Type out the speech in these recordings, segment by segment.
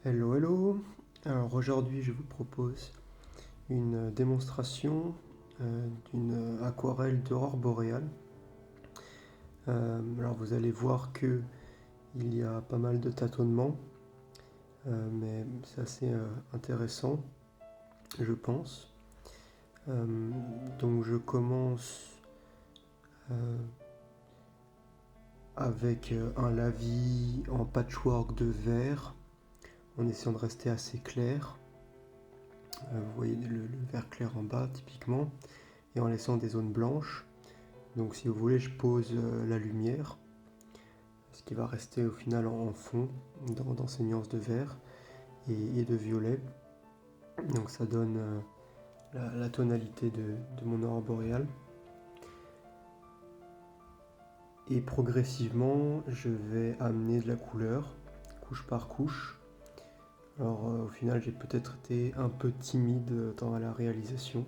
Hello, hello. Alors aujourd'hui, je vous propose une démonstration d'une aquarelle d'aurore boréale. Alors vous allez voir que il y a pas mal de tâtonnements, mais c'est assez intéressant, je pense. Donc je commence euh, avec un lavis en patchwork de vert, en essayant de rester assez clair. Vous voyez le vert clair en bas typiquement, et en laissant des zones blanches. Donc si vous voulez, je pose la lumière, ce qui va rester au final en fond dans ces nuances de vert et de violet. Donc ça donne la tonalité de mon aurore boréale. Et progressivement, je vais amener de la couleur, couche par couche. Alors au final, j'ai peut-être été un peu timide dans la réalisation.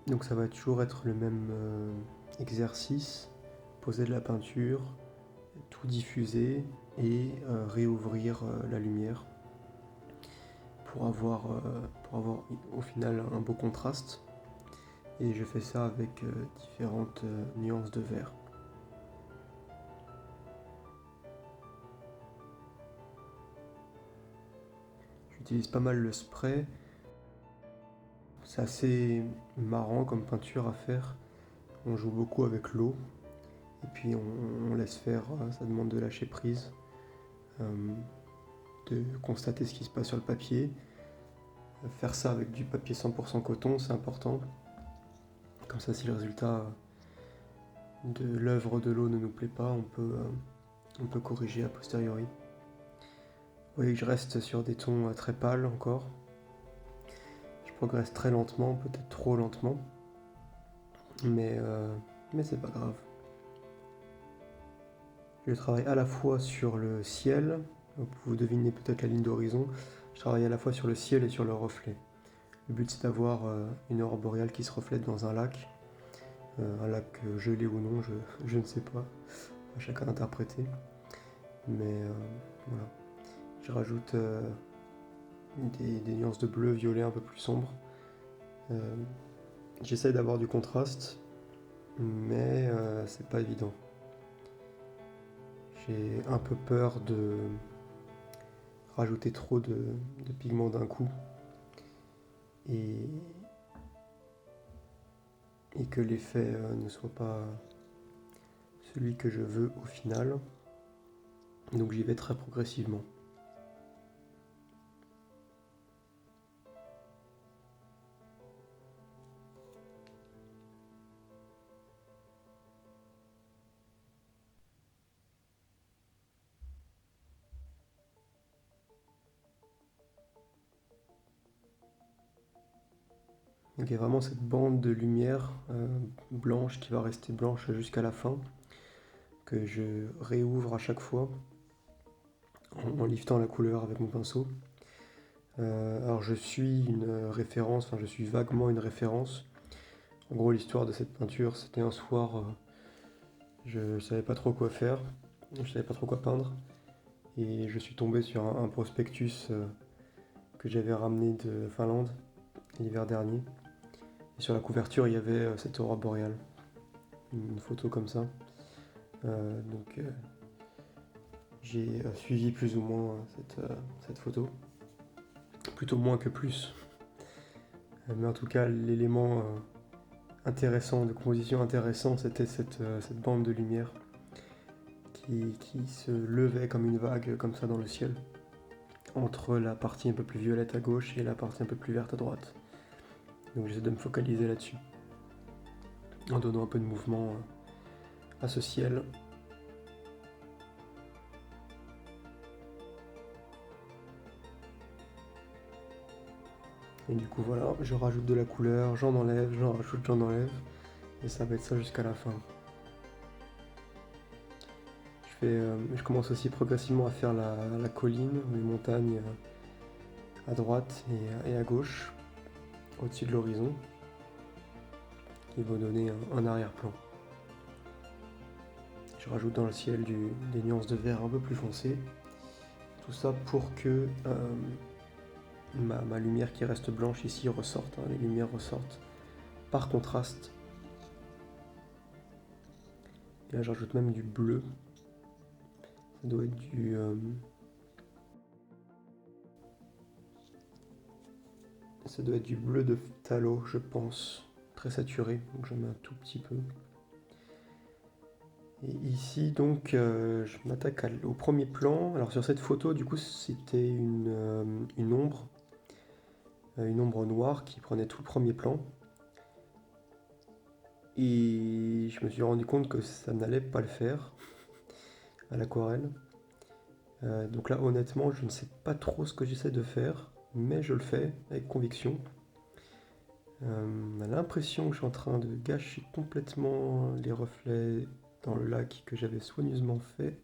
Donc ça va toujours être le même exercice, poser de la peinture, tout diffuser et réouvrir la lumière pour avoir au final un beau contraste. Et je fais ça avec différentes nuances de vert. J'utilise pas mal le spray. C'est assez marrant comme peinture à faire. On joue beaucoup avec l'eau et puis on laisse faire, ça demande de lâcher prise, euh, de constater ce qui se passe sur le papier. Faire ça avec du papier 100% coton, c'est important. Comme ça, si le résultat de l'œuvre de l'eau ne nous plaît pas, on peut corriger a posteriori. Vous voyez que je reste sur des tons très pâles encore. Je progresse très lentement, peut-être trop lentement, mais, euh, mais c'est pas grave. Je travaille à la fois sur le ciel, vous devinez peut-être la ligne d'horizon, je travaille à la fois sur le ciel et sur le reflet. Le but c'est d'avoir une aurore boréale qui se reflète dans un lac gelé ou non, je ne sais pas, à chacun d'interpréter. Mais voilà. Je rajoute des nuances de bleu, violet un peu plus sombres. Euh, J'essaye d'avoir du contraste, mais c'est pas évident. J'ai un peu peur de rajouter trop de pigments d'un coup et, et que l'effet ne soit pas celui que je veux au final. Donc j'y vais très progressivement. Donc il y a vraiment cette bande de lumière blanche qui va rester blanche jusqu'à la fin, que je réouvre à chaque fois en liftant la couleur avec mon pinceau. Alors je suis une référence, enfin je suis vaguement une référence. En gros l'histoire de cette peinture, c'était un soir, je savais pas trop quoi faire, je savais pas trop quoi peindre, et je suis tombé sur un prospectus que j'avais ramené de Finlande l'hiver dernier. Et sur la couverture, il y avait cette aurore boréale, une photo comme ça. Donc j'ai suivi plus ou moins cette photo, plutôt moins que plus. Mais en tout cas, l'élément intéressant, de composition intéressant, c'était cette bande de lumière qui se levait comme une vague, comme ça dans le ciel, entre la partie un peu plus violette à gauche et la partie un peu plus verte à droite. Donc j'essaie de me focaliser là-dessus, en donnant un peu de mouvement à ce ciel. Et du coup voilà, je rajoute de la couleur, j'en enlève, j'en rajoute, j'en enlève, et ça va être ça jusqu'à la fin. Je commence aussi progressivement à faire la colline, les montagnes à droite et à gauche, au-dessus de l'horizon, qui vont donner un arrière-plan. Je rajoute dans le ciel des nuances de vert un peu plus foncées. Tout ça pour que ma lumière qui reste blanche ici ressorte, hein, les lumières ressortent par contraste. Et là j'ajoute même du bleu. Ça doit être du bleu de phthalo, je pense, très saturé, donc je mets un tout petit peu. Et ici donc je m'attaque au premier plan. Alors sur cette photo du coup c'était une ombre noire qui prenait tout le premier plan. Et je me suis rendu compte que ça n'allait pas le faire à l'aquarelle. Donc là honnêtement je ne sais pas trop ce que j'essaie de faire, mais je le fais avec conviction. On a l'impression que je suis en train de gâcher complètement les reflets dans le lac que j'avais soigneusement fait.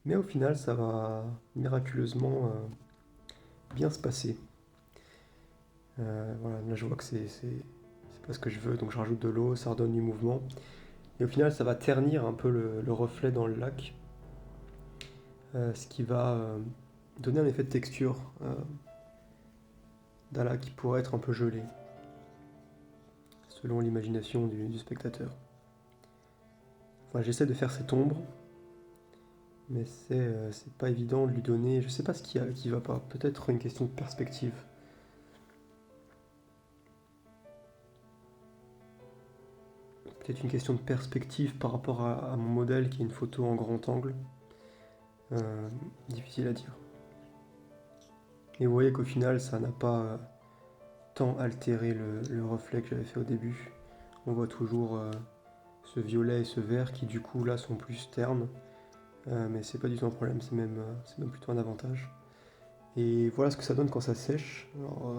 Mais au final, ça va miraculeusement bien se passer. Voilà, là je vois que c'est pas ce que je veux, donc je rajoute de l'eau, ça redonne du mouvement. Et au final, ça va ternir un peu le reflet dans le lac, ce qui va donner un effet de texture d'un lac qui pourrait être un peu gelé, selon l'imagination du spectateur. Enfin, j'essaie de faire cette ombre, mais c'est pas évident de lui donner. Je sais pas ce qui va pas. Peut-être une question de perspective. Peut-être une question de perspective par rapport à mon modèle qui est une photo en grand angle. Difficile à dire. Et vous voyez qu'au final, ça n'a pas tant altéré le reflet que j'avais fait au début. On voit toujours ce violet et ce vert qui du coup là sont plus ternes. Mais c'est pas du tout un problème, c'est même plutôt un avantage. Et voilà ce que ça donne quand ça sèche. Alors,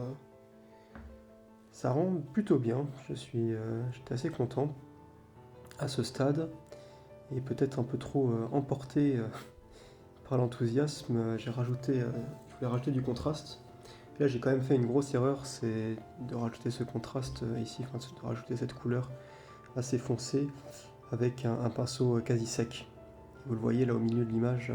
ça rend plutôt bien, j'étais assez content à ce stade. Et peut-être un peu trop emporté par l'enthousiasme, je voulais rajouter du contraste. Et là j'ai quand même fait une grosse erreur, c'est de rajouter ce contraste ici, enfin de rajouter cette couleur assez foncée avec un pinceau quasi sec. Vous le voyez là au milieu de l'image,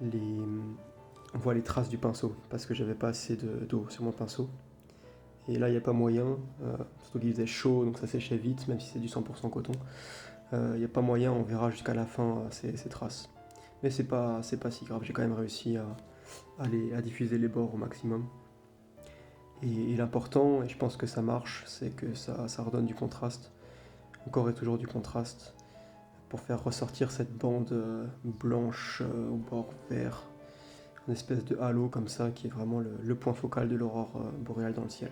on voit les traces du pinceau parce que j'avais pas assez d'eau sur mon pinceau. Et là il n'y a pas moyen, surtout qu'il faisait chaud donc ça séchait vite même si c'est du 100% coton. Il n'y a pas moyen, on verra jusqu'à la fin ces traces. Mais c'est pas si grave, j'ai quand même réussi à diffuser les bords au maximum. Et l'important, et je pense que ça marche, c'est que ça redonne du contraste, encore et toujours du contraste, pour faire ressortir cette bande blanche au bord vert, une espèce de halo comme ça qui est vraiment le point focal de l'aurore boréale dans le ciel.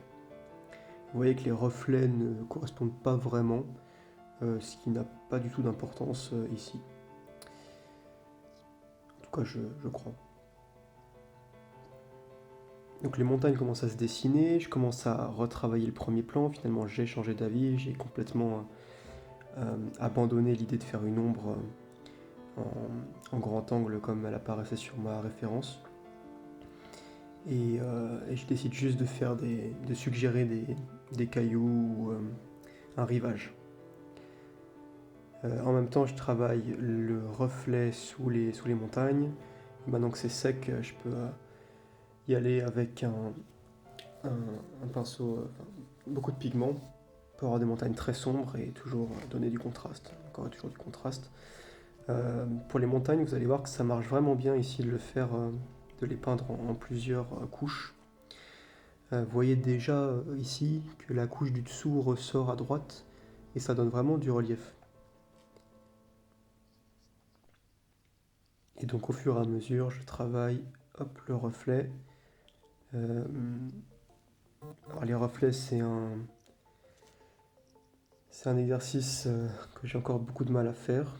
Vous voyez que les reflets ne correspondent pas vraiment, ce qui n'a pas du tout d'importance ici. En tout cas, je crois. Donc les montagnes commencent à se dessiner, je commence à retravailler le premier plan, finalement j'ai changé d'avis, j'ai complètement abandonné l'idée de faire une ombre en grand angle comme elle apparaissait sur ma référence. Et je décide juste de suggérer des cailloux ou un rivage. En même temps, je travaille le reflet sous les montagnes. Maintenant que c'est sec, je peux y aller avec un pinceau, beaucoup de pigments pour avoir des montagnes très sombres et toujours donner du contraste. Encore et toujours du contraste. Pour les montagnes, vous allez voir que ça marche vraiment bien ici de le faire, de les peindre en plusieurs couches. Vous voyez déjà ici que la couche du dessous ressort à droite et ça donne vraiment du relief. Et donc au fur et à mesure, je travaille le reflet. Alors les reflets, c'est un exercice que j'ai encore beaucoup de mal à faire.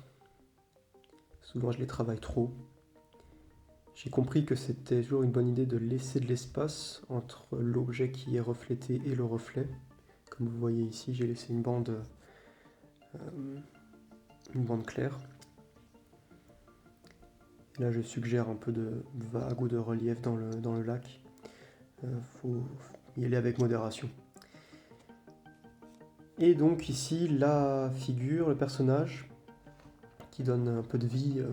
Souvent, je les travaille trop. J'ai compris que c'était toujours une bonne idée de laisser de l'espace entre l'objet qui est reflété et le reflet. Comme vous voyez ici, j'ai laissé une bande claire. Et là, je suggère un peu de vague ou de relief dans le lac. Faut y aller avec modération. Et donc ici, la figure, le personnage, qui donne un peu de vie à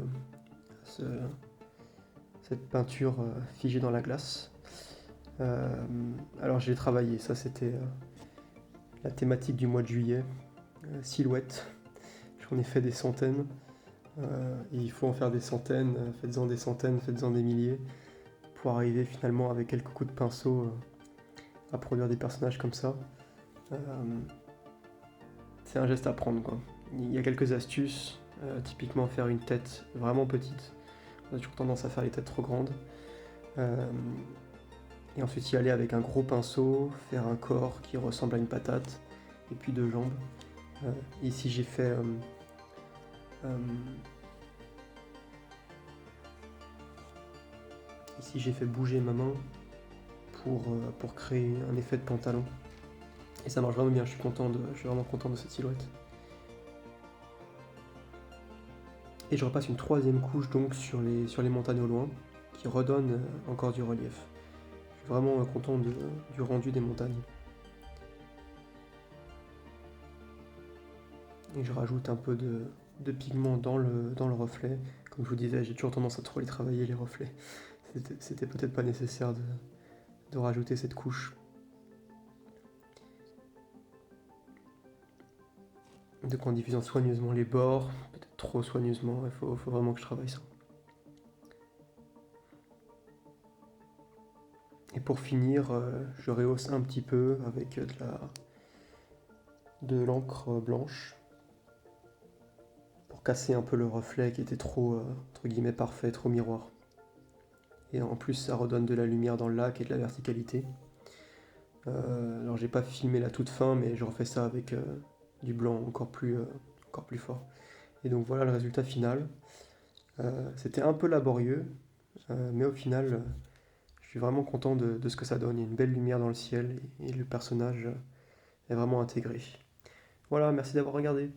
cette peinture figée dans la glace. Alors j'ai travaillé, ça c'était la thématique du mois de juillet, silhouette. J'en ai fait des centaines, et il faut en faire des centaines, faites-en des centaines, faites-en des milliers, pour arriver finalement avec quelques coups de pinceau à produire des personnages comme ça. C'est un geste à prendre, quoi. Il y a quelques astuces, typiquement faire une tête vraiment petite. On a toujours tendance à faire les têtes trop grandes. Et ensuite y aller avec un gros pinceau, faire un corps qui ressemble à une patate, et puis deux jambes. Ici j'ai fait bouger ma main pour créer un effet de pantalon. Et ça marche vraiment bien, je suis vraiment content de cette silhouette. Et je repasse une troisième couche donc sur les montagnes au loin, qui redonne encore du relief. Je suis vraiment content du rendu des montagnes. Et je rajoute un peu de pigment dans le reflet. Comme je vous disais, j'ai toujours tendance à trop les travailler, les reflets. C'était peut-être pas nécessaire de rajouter cette couche. Donc en diffusant soigneusement les bords, peut-être trop soigneusement, il faut vraiment que je travaille ça. Et pour finir, je rehausse un petit peu avec de l'encre blanche pour casser un peu le reflet qui était trop, entre guillemets, parfait, trop miroir. Et en plus, ça redonne de la lumière dans le lac et de la verticalité. Alors j'ai pas filmé la toute fin, mais je refais ça avec du blanc encore plus fort. Et donc voilà le résultat final. C'était un peu laborieux, mais au final, je suis vraiment content de ce que ça donne. Il y a une belle lumière dans le ciel et le personnage est vraiment intégré. Voilà, merci d'avoir regardé.